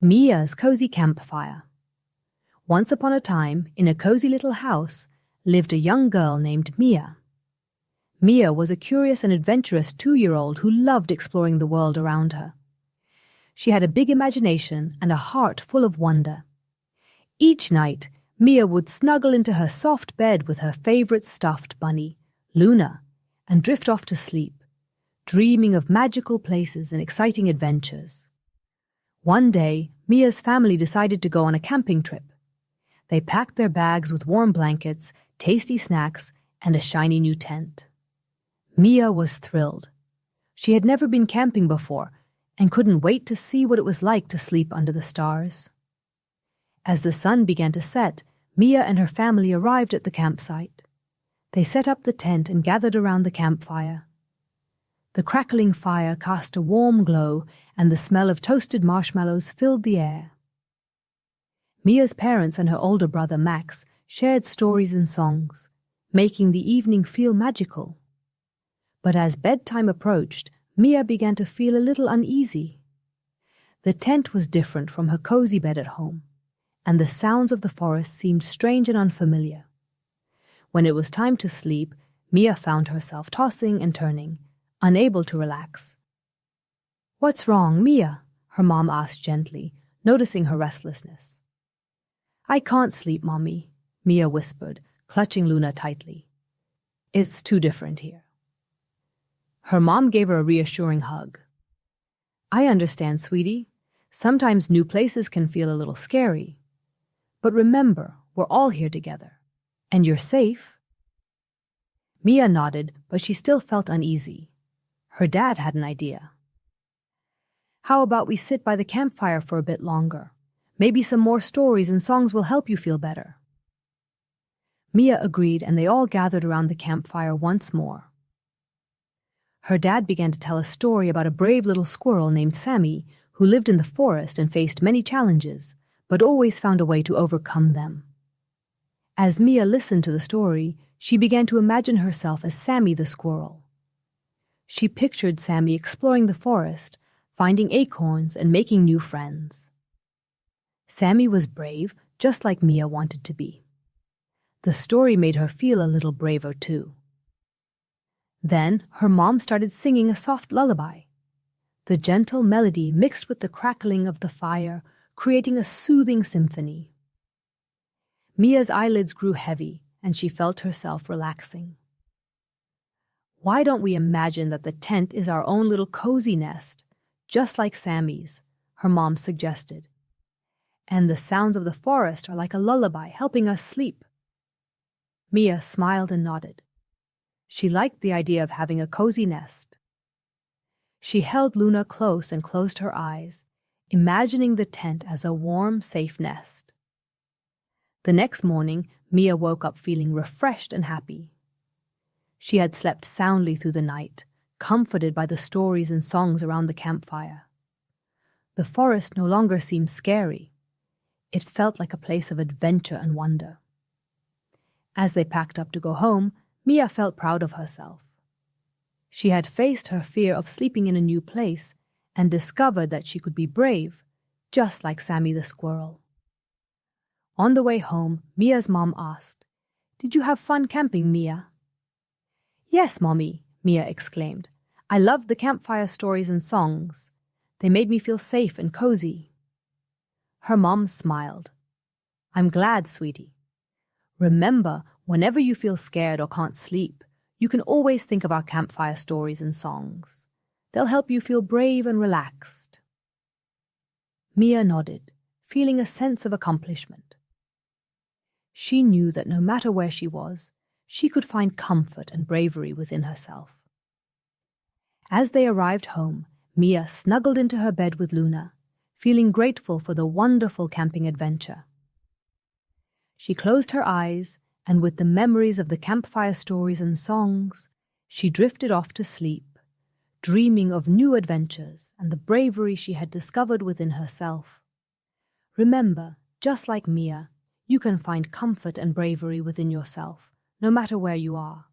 Mia's Cozy Campfire. Once upon a time, in a cozy little house, lived a young girl named Mia. Mia was a curious and adventurous 2-year-old who loved exploring the world around her. She had a big imagination and a heart full of wonder. Each night, Mia would snuggle into her soft bed with her favorite stuffed bunny, Luna, and drift off to sleep, dreaming of magical places and exciting adventures. One day, Mia's family decided to go on a camping trip. They packed their bags with warm blankets, tasty snacks, and a shiny new tent. Mia was thrilled. She had never been camping before and couldn't wait to see what it was like to sleep under the stars. As the sun began to set, Mia and her family arrived at the campsite. They set up the tent and gathered around the campfire. The crackling fire cast a warm glow, and the smell of toasted marshmallows filled the air. Mia's parents and her older brother Max shared stories and songs, making the evening feel magical. But as bedtime approached, Mia began to feel a little uneasy. The tent was different from her cozy bed at home, and the sounds of the forest seemed strange and unfamiliar. When it was time to sleep, Mia found herself tossing and turning, unable to relax. "What's wrong, Mia?" her mom asked gently, noticing her restlessness. "I can't sleep, Mommy," Mia whispered, clutching Luna tightly. "It's too different here." Her mom gave her a reassuring hug. "I understand, sweetie. Sometimes new places can feel a little scary. But remember, we're all here together. And you're safe." Mia nodded, but she still felt uneasy. Her dad had an idea. "How about we sit by the campfire for a bit longer? Maybe some more stories and songs will help you feel better." Mia agreed, and they all gathered around the campfire once more. Her dad began to tell a story about a brave little squirrel named Sammy who lived in the forest and faced many challenges, but always found a way to overcome them. As Mia listened to the story, she began to imagine herself as Sammy the squirrel. She pictured Sammy exploring the forest, finding acorns and making new friends. Sammy was brave, just like Mia wanted to be. The story made her feel a little braver too. Then her mom started singing a soft lullaby. The gentle melody mixed with the crackling of the fire, creating a soothing symphony. Mia's eyelids grew heavy, and she felt herself relaxing. "Why don't we imagine that the tent is our own little cozy nest, just like Sammy's," her mom suggested. "And the sounds of the forest are like a lullaby, helping us sleep." Mia smiled and nodded. She liked the idea of having a cozy nest. She held Luna close and closed her eyes, imagining the tent as a warm, safe nest. The next morning, Mia woke up feeling refreshed and happy. She had slept soundly through the night, comforted by the stories and songs around the campfire. The forest no longer seemed scary. It felt like a place of adventure and wonder. As they packed up to go home, Mia felt proud of herself. She had faced her fear of sleeping in a new place and discovered that she could be brave, just like Sammy the squirrel. On the way home, Mia's mom asked, "Did you have fun camping, Mia?" "Yes, Mommy," Mia exclaimed. "I loved the campfire stories and songs. They made me feel safe and cozy." Her mom smiled. "I'm glad, sweetie. Remember, whenever you feel scared or can't sleep, you can always think of our campfire stories and songs. They'll help you feel brave and relaxed." Mia nodded, feeling a sense of accomplishment. She knew that no matter where she was, she could find comfort and bravery within herself. As they arrived home, Mia snuggled into her bed with Luna, feeling grateful for the wonderful camping adventure. She closed her eyes, and with the memories of the campfire stories and songs, she drifted off to sleep, dreaming of new adventures and the bravery she had discovered within herself. Remember, just like Mia, you can find comfort and bravery within yourself, no matter where you are.